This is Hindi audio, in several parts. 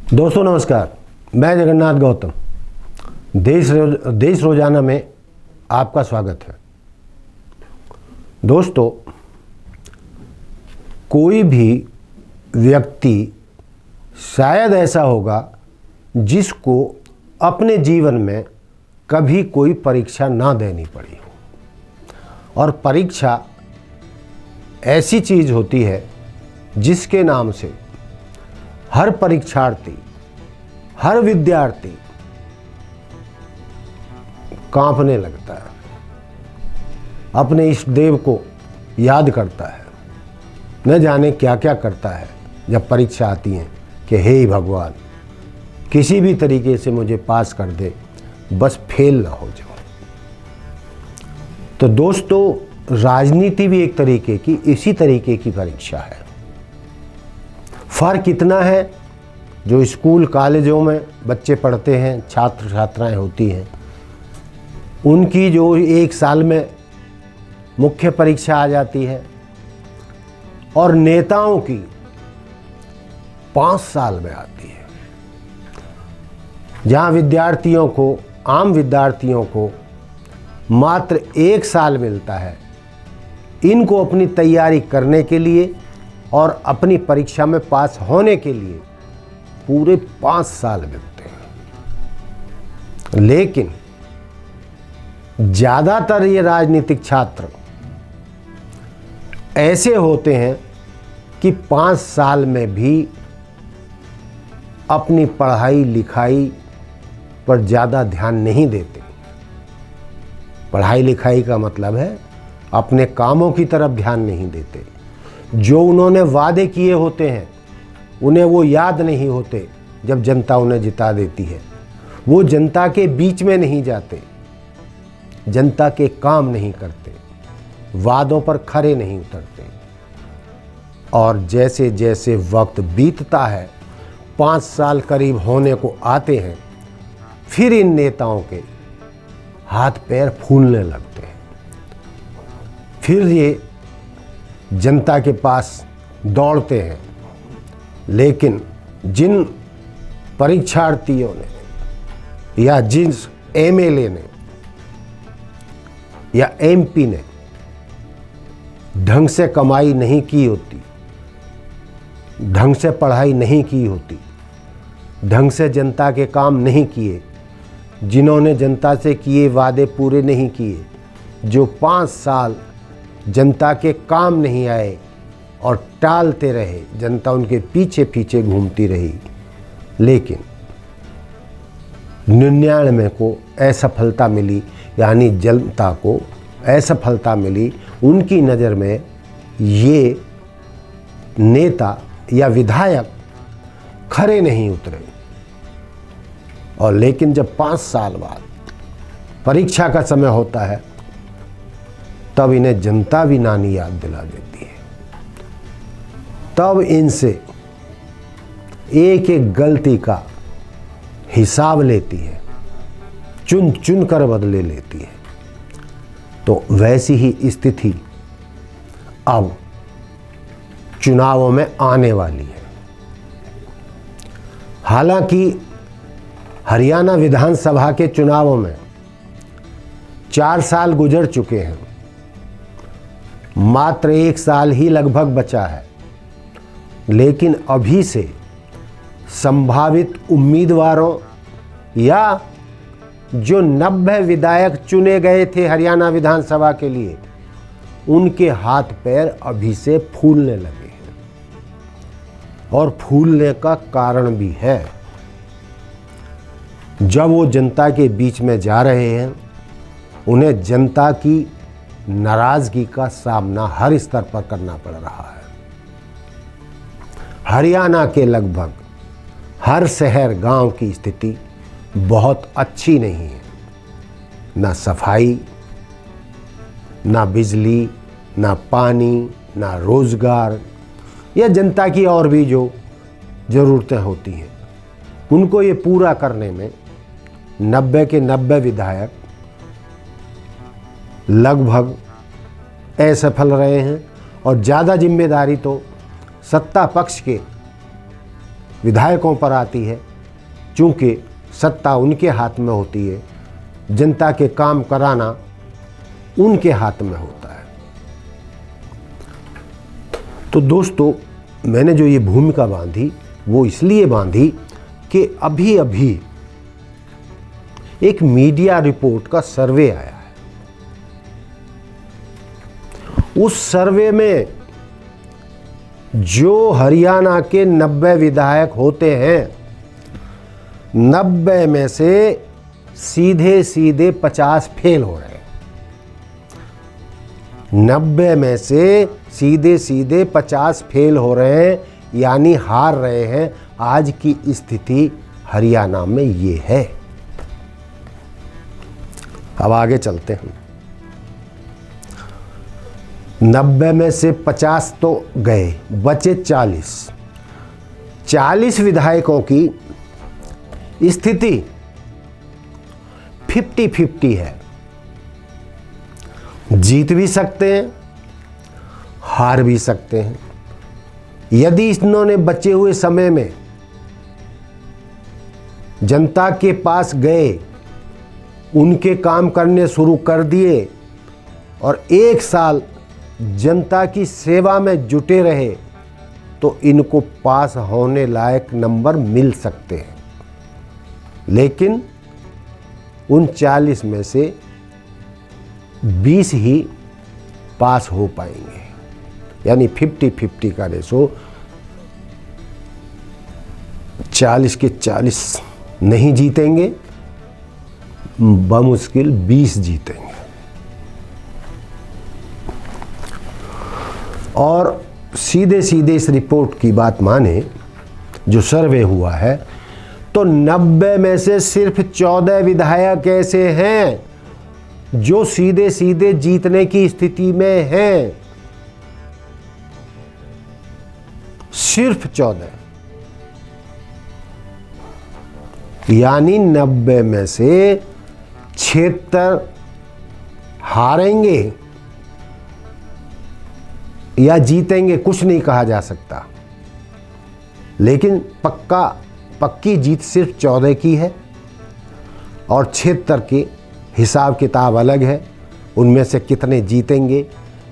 दोस्तों नमस्कार, मैं जगन्नाथ गौतम। देश रोजाना में आपका स्वागत है। दोस्तों, कोई भी व्यक्ति शायद ऐसा होगा जिसको अपने जीवन में कभी कोई परीक्षा ना देनी पड़ी हो। और परीक्षा ऐसी चीज़ होती है जिसके नाम से हर परीक्षार्थी, हर विद्यार्थी कांपने लगता है, अपने इष्ट देव को याद करता है, न जाने क्या क्या करता है जब परीक्षा आती है कि हे भगवान, किसी भी तरीके से मुझे पास कर दे, बस फेल ना हो जाओ। तो दोस्तों, राजनीति भी एक तरीके की इसी तरीके की परीक्षा है। फ़र्क इतना है, जो स्कूल कॉलेजों में बच्चे पढ़ते हैं, छात्र छात्राएं होती हैं, उनकी जो एक साल में मुख्य परीक्षा आ जाती है और नेताओं की 5 साल में आती है, जहां विद्यार्थियों को, आम विद्यार्थियों को मात्र 1 साल मिलता है इनको अपनी तैयारी करने के लिए और अपनी परीक्षा में पास होने के लिए पूरे 5 साल मिलते हैं। लेकिन ज़्यादातर ये राजनीतिक छात्र ऐसे होते हैं कि 5 साल में भी अपनी पढ़ाई लिखाई पर ज़्यादा ध्यान नहीं देते। पढ़ाई लिखाई का मतलब है अपने कामों की तरफ ध्यान नहीं देते। जो उन्होंने वादे किए होते हैं उन्हें वो याद नहीं होते जब जनता उन्हें जिता देती है। वो जनता के बीच में नहीं जाते, जनता के काम नहीं करते, वादों पर खरे नहीं उतरते। और जैसे जैसे वक्त बीतता है, 5 साल करीब होने को आते हैं, फिर इन नेताओं के हाथ पैर फूलने लगते हैं। फिर ये जनता के पास दौड़ते हैं। लेकिन जिन परीक्षार्थियों ने या जिस एमएलए ने या एमपी ने ढंग से कमाई नहीं की होती, ढंग से पढ़ाई नहीं की होती, ढंग से जनता के काम नहीं किए, जिन्होंने जनता से किए वादे पूरे नहीं किए, जो 5 साल जनता के काम नहीं आए और टालते रहे, जनता उनके पीछे पीछे घूमती रही, लेकिन 99 को असफलता मिली, यानी जनता को असफलता मिली। उनकी नज़र में ये नेता या विधायक खरे नहीं उतरे। और लेकिन जब 5 साल बाद परीक्षा का समय होता है, तब इन्हें जनता भी नानी याद दिला देती है। तब इनसे एक एक गलती का हिसाब लेती है, चुन चुन कर बदले लेती है। तो वैसी ही स्थिति अब चुनावों में आने वाली है। हालांकि हरियाणा विधानसभा के चुनावों में 4 साल गुजर चुके हैं, मात्र 1 साल ही लगभग बचा है। लेकिन अभी से संभावित उम्मीदवारों या जो 90 विधायक चुने गए थे हरियाणा विधानसभा के लिए, उनके हाथ पैर अभी से फूलने लगे हैं। और फूलने का कारण भी है। जब वो जनता के बीच में जा रहे हैं, उन्हें जनता की नाराजगी का सामना हर स्तर पर करना पड़ रहा है। हरियाणा के लगभग हर शहर गांव की स्थिति बहुत अच्छी नहीं है। ना सफाई, ना बिजली, ना पानी, ना रोजगार, या जनता की और भी जो ज़रूरतें होती हैं, उनको ये पूरा करने में 90 के 90 विधायक लगभग असफल रहे हैं। और ज़्यादा जिम्मेदारी तो सत्ता पक्ष के विधायकों पर आती है, क्योंकि सत्ता उनके हाथ में होती है, जनता के काम कराना उनके हाथ में होता है। तो दोस्तों, मैंने जो ये भूमिका बांधी वो इसलिए बांधी कि अभी अभी एक मीडिया रिपोर्ट का सर्वे आया है। उस सर्वे में जो हरियाणा के 90 विधायक होते हैं, 90 में से सीधे सीधे 50 फेल हो रहे हैं। 90 में से सीधे सीधे 50 फेल हो रहे हैं, यानी हार रहे हैं। आज की स्थिति हरियाणा में ये है। अब आगे चलते हैं। 90 में से 50 तो गए, बचे 40 विधायकों की स्थिति 50-50 है। जीत भी सकते हैं, हार भी सकते हैं। यदि इन्होंने बचे हुए समय में जनता के पास गए, उनके काम करने शुरू कर दिए और 1 साल जनता की सेवा में जुटे रहे, तो इनको पास होने लायक नंबर मिल सकते हैं। लेकिन उन 40 में से 20 ही पास हो पाएंगे, यानी 50-50 का रेशो। 40 के 40 नहीं जीतेंगे, बमुश्किल 20 जीतेंगे। और सीधे सीधे इस रिपोर्ट की बात माने, जो सर्वे हुआ है, तो 90 में से सिर्फ 14 विधायक ऐसे हैं जो सीधे सीधे जीतने की स्थिति में हैं। सिर्फ 14, यानी 90 में से 76 हारेंगे या जीतेंगे, कुछ नहीं कहा जा सकता। लेकिन पक्की जीत सिर्फ 14 की है और 76 के हिसाब किताब अलग है। उनमें से कितने जीतेंगे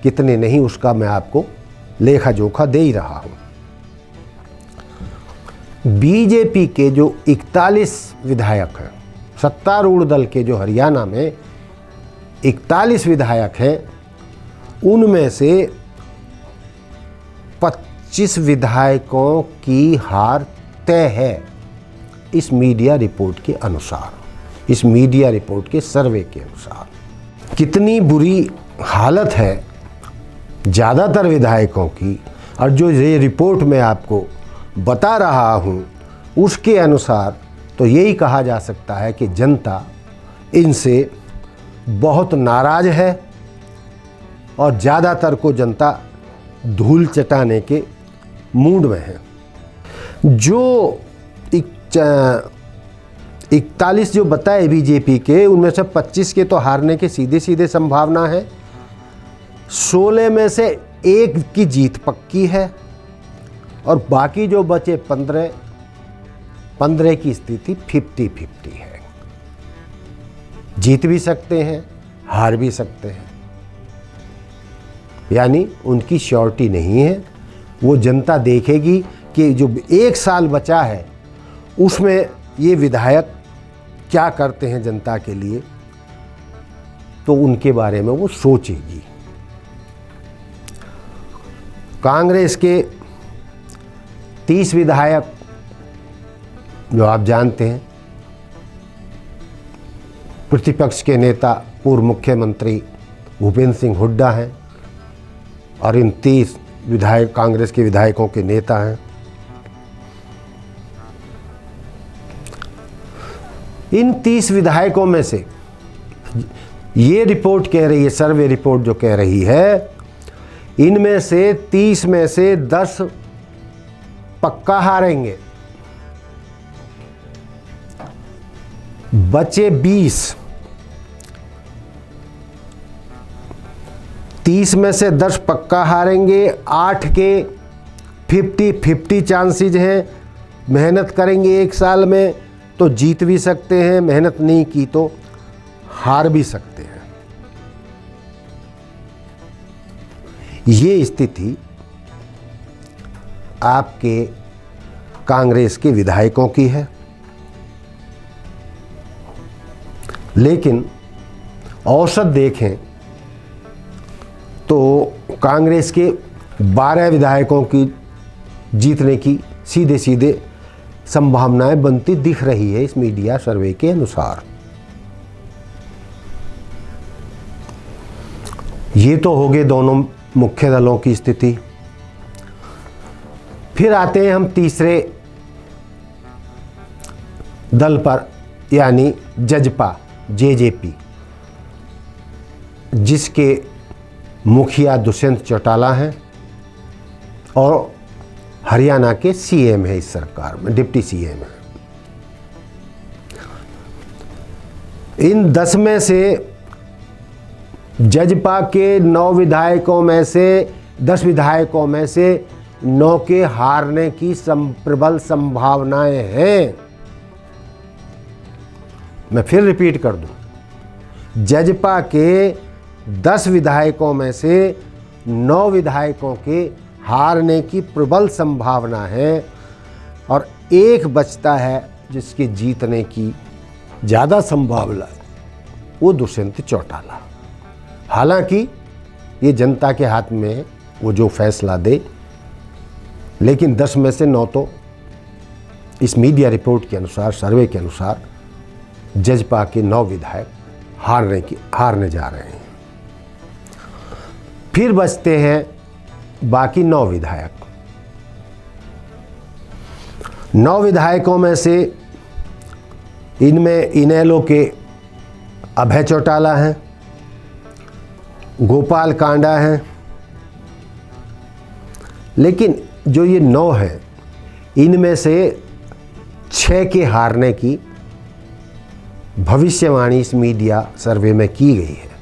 कितने नहीं, उसका मैं आपको लेखा जोखा दे ही रहा हूं। बीजेपी के जो 41 विधायक हैं, सत्तारूढ़ दल के जो हरियाणा में 41 विधायक हैं, उनमें से 25 विधायकों की हार तय है, इस मीडिया रिपोर्ट के अनुसार, इस मीडिया रिपोर्ट के सर्वे के अनुसार। कितनी बुरी हालत है ज़्यादातर विधायकों की, और जो ये रिपोर्ट मैं आपको बता रहा हूँ उसके अनुसार तो यही कहा जा सकता है कि जनता इनसे बहुत नाराज़ है और ज़्यादातर को जनता धूल चटाने के मूड में है। जो 41 जो बताए बीजेपी के, उनमें से 25 के तो हारने के सीधे सीधे संभावना है। 16 में से 1 की जीत पक्की है और बाकी जो बचे 15 की स्थिति 50-50 है। जीत भी सकते हैं, हार भी सकते हैं, यानी उनकी श्योरिटी नहीं है। वो जनता देखेगी कि जो 1 साल बचा है उसमें ये विधायक क्या करते हैं जनता के लिए, तो उनके बारे में वो सोचेगी। कांग्रेस के 30 विधायक जो आप जानते हैं, प्रतिपक्ष के नेता पूर्व मुख्यमंत्री भूपेंद्र सिंह हुड्डा हैं और इन 30 विधायक कांग्रेस के विधायकों के नेता हैं। इन 30 विधायकों में से ये रिपोर्ट कह रही है, सर्वे रिपोर्ट जो कह रही है, इनमें से 30 में से 10 पक्का हारेंगे, बचे 20। 30 में से 10 पक्का हारेंगे, 8 के 50-50 चांसेस हैं, मेहनत करेंगे 1 साल में तो जीत भी सकते हैं, मेहनत नहीं की तो हार भी सकते हैं। ये स्थिति आपके कांग्रेस के विधायकों की है। लेकिन औसत देखें तो कांग्रेस के 12 विधायकों की जीतने की सीधे सीधे संभावनाएं बनती दिख रही है इस मीडिया सर्वे के अनुसार। ये तो हो गए दोनों मुख्य दलों की स्थिति। फिर आते हैं हम तीसरे दल पर, यानी जजपा, जेजेपी, जिसके मुखिया दुष्यंत चौटाला हैं और हरियाणा के सीएम है इस सरकार में, डिप्टी सीएम है। इन 10 में से जजपा के 9 विधायकों में से 10 विधायकों में से 9 के हारने की प्रबल संभावनाएं हैं। मैं फिर रिपीट कर दूं, जजपा के 10 विधायकों में से 9 विधायकों के हारने की प्रबल संभावना है और एक बचता है जिसके जीतने की ज़्यादा संभावना है, वो दुष्यंत चौटाला। हालांकि ये जनता के हाथ में है, वो जो फैसला दे, लेकिन 10 में से 9 तो इस मीडिया रिपोर्ट के अनुसार, सर्वे के अनुसार, जजपा के 9 विधायक हारने जा रहे हैं। फिर बचते हैं बाकी 9 विधायक। 9 विधायकों में से इनमें इनेलो के अभय चौटाला हैं, गोपाल कांडा हैं, लेकिन जो ये 9 हैं इनमें से 6 के हारने की भविष्यवाणी इस मीडिया सर्वे में की गई है।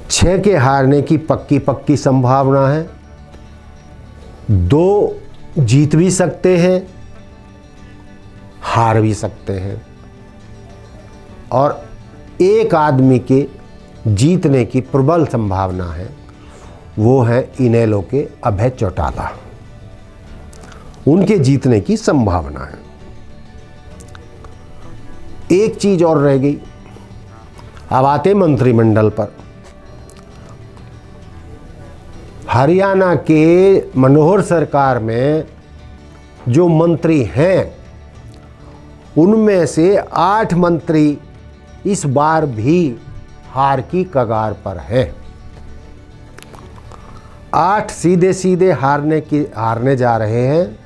6 के हारने की पक्की संभावना है। 2 जीत भी सकते हैं, हार भी सकते हैं, और एक आदमी के जीतने की प्रबल संभावना है, वो है इनेलो के अभय चौटाला। उनके जीतने की संभावना है। एक चीज और रह गई। अब आते मंत्रिमंडल पर। हरियाणा के मनोहर सरकार में जो मंत्री हैं उनमें से 8 मंत्री इस बार भी हार की कगार पर है। 8 सीधे सीधे हारने जा रहे हैं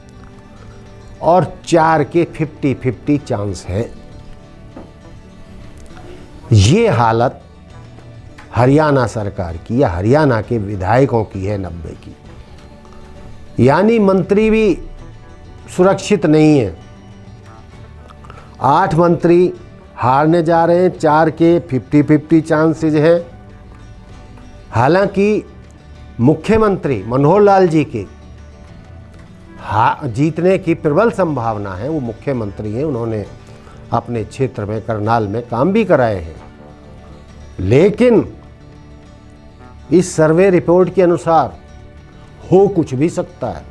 और 4 के 50-50 चांस है। ये हालत हरियाणा सरकार की या हरियाणा के विधायकों की है 90 की। यानी मंत्री भी सुरक्षित नहीं है। 8 मंत्री हारने जा रहे हैं, 4 के 50-50 चांसेज हैं। हालांकि मुख्यमंत्री मनोहर लाल जी के जीतने की प्रबल संभावना है। वो मुख्यमंत्री हैं, उन्होंने अपने क्षेत्र में करनाल में काम भी कराए हैं। लेकिन इस सर्वे रिपोर्ट के अनुसार हो कुछ भी सकता है।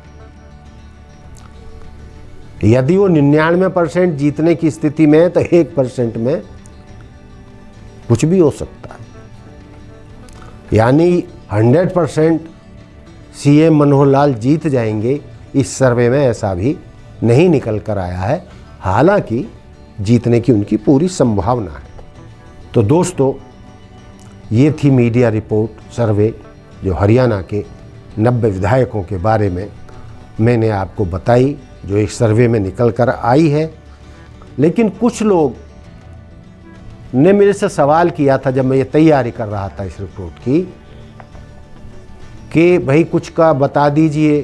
यदि वो 99% जीतने की स्थिति में है तो 1% में कुछ भी हो सकता है। यानी 100% सीएम मनोहर लाल जीत जाएंगे, इस सर्वे में ऐसा भी नहीं निकल कर आया है। हालांकि जीतने की उनकी पूरी संभावना है। तो दोस्तों, ये थी मीडिया रिपोर्ट सर्वे जो हरियाणा के 90 विधायकों के बारे में मैंने आपको बताई, जो एक सर्वे में निकल कर आई है। लेकिन कुछ लोग ने मेरे से सवाल किया था जब मैं ये तैयारी कर रहा था इस रिपोर्ट की, कि भाई कुछ का बता दीजिए,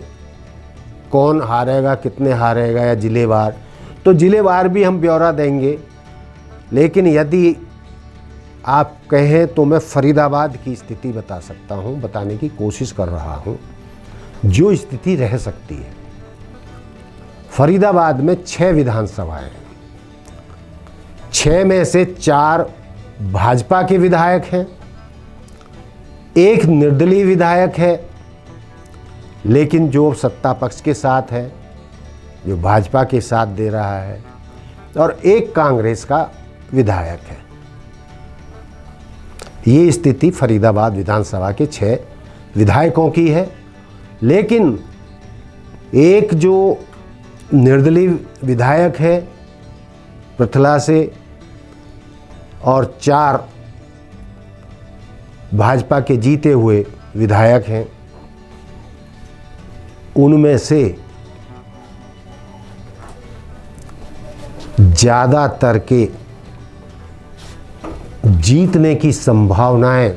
कौन हारेगा, कितने हारेगा, या जिलेवार। तो जिलेवार भी हम ब्यौरा देंगे, लेकिन यदि आप कहें तो मैं फरीदाबाद की स्थिति बता सकता हूं, बताने की कोशिश कर रहा हूं, जो स्थिति रह सकती है। फरीदाबाद में 6 विधानसभाएं, 6 में से 4 भाजपा के विधायक हैं, 1 निर्दलीय विधायक है, लेकिन जो सत्ता पक्ष के साथ है, जो भाजपा के साथ दे रहा है, और 1 कांग्रेस का विधायक है। ये स्थिति फरीदाबाद विधानसभा के 6 विधायकों की है। लेकिन एक जो निर्दलीय विधायक है पृथला से और 4 भाजपा के जीते हुए विधायक हैं, उनमें से ज़्यादातर के जीतने की संभावनाएं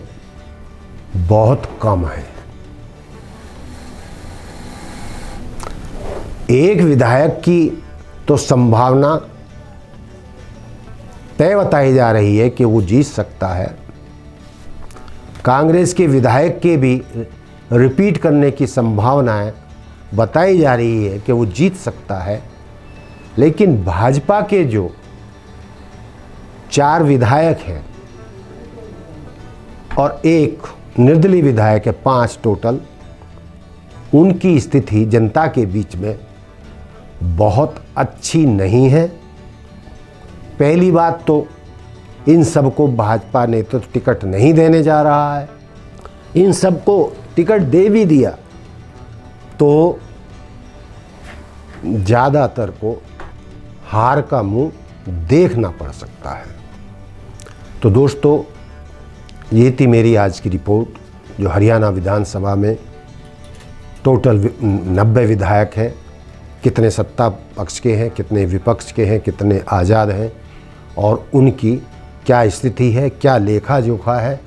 बहुत कम है। एक विधायक की तो संभावना तय बताई जा रही है कि वो जीत सकता है। कांग्रेस के विधायक के भी रिपीट करने की संभावनाएं बताई जा रही है कि वो जीत सकता है। लेकिन भाजपा के जो 4 विधायक हैं और 1 निर्दलीय विधायक है, 5 टोटल, उनकी स्थिति जनता के बीच में बहुत अच्छी नहीं है। पहली बात तो इन सबको भाजपा ने तो टिकट नहीं देने जा रहा है। इन सबको टिकट दे भी दिया तो ज़्यादातर को हार का मुंह देखना पड़ सकता है। तो दोस्तों, ये थी मेरी आज की रिपोर्ट, जो हरियाणा विधानसभा में टोटल 90 विधायक हैं, कितने सत्ता पक्ष के हैं, कितने विपक्ष के हैं, कितने आज़ाद हैं, और उनकी क्या स्थिति है, क्या लेखा जोखा है,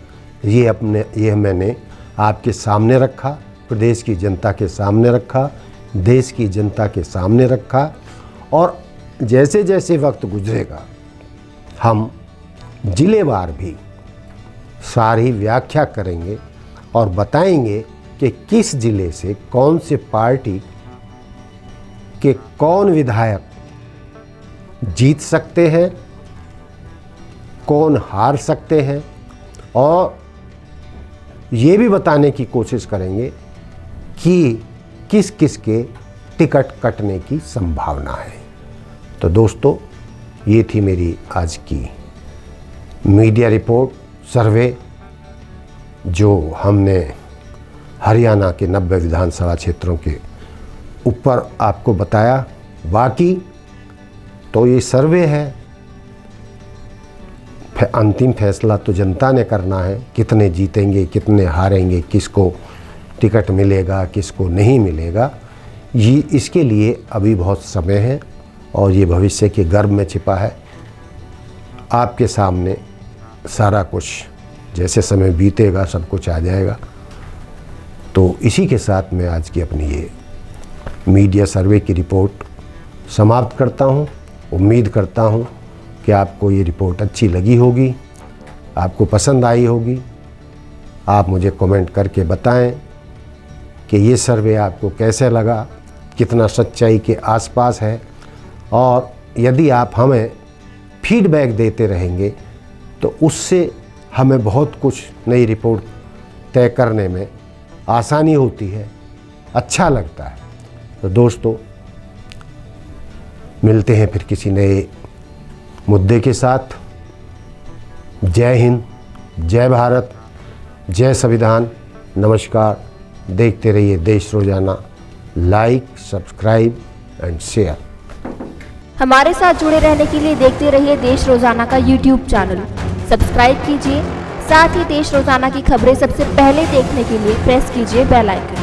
ये मैंने आपके सामने रखा, प्रदेश की जनता के सामने रखा, देश की जनता के सामने रखा। और जैसे जैसे वक्त गुजरेगा हम जिलेवार भी सारी व्याख्या करेंगे और बताएंगे कि किस जिले से कौन से पार्टी के कौन विधायक जीत सकते हैं, कौन हार सकते हैं, और ये भी बताने की कोशिश करेंगे कि किस किस के टिकट कटने की संभावना है। तो दोस्तों, ये थी मेरी आज की मीडिया रिपोर्ट, सर्वे, जो हमने हरियाणा के 90 विधानसभा क्षेत्रों के ऊपर आपको बताया। बाकी तो ये सर्वे है, अंतिम फैसला तो जनता ने करना है, कितने जीतेंगे, कितने हारेंगे, किसको टिकट मिलेगा, किसको नहीं मिलेगा। ये इसके लिए अभी बहुत समय है और ये भविष्य के गर्भ में छिपा है। आपके सामने सारा कुछ जैसे समय बीतेगा सब कुछ आ जाएगा। तो इसी के साथ मैं आज की अपनी ये मीडिया सर्वे की रिपोर्ट समाप्त करता हूँ। उम्मीद करता हूँ कि आपको ये रिपोर्ट अच्छी लगी होगी, आपको पसंद आई होगी। आप मुझे कमेंट करके बताएं कि ये सर्वे आपको कैसे लगा, कितना सच्चाई के आसपास है, और यदि आप हमें फीडबैक देते रहेंगे तो उससे हमें बहुत कुछ नई रिपोर्ट तय करने में आसानी होती है, अच्छा लगता है। तो दोस्तों, मिलते हैं फिर किसी नए मुद्दे के साथ। जय हिंद, जय भारत, जय संविधान, नमस्कार। देखते रहिए देश रोजाना। Like, subscribe and share. हमारे साथ जुड़े रहने के लिए देखते रहिए देश रोजाना का YouTube चैनल। सब्सक्राइब कीजिए, साथ ही देश रोजाना की खबरें सबसे पहले देखने के लिए प्रेस कीजिए बेल आइकन।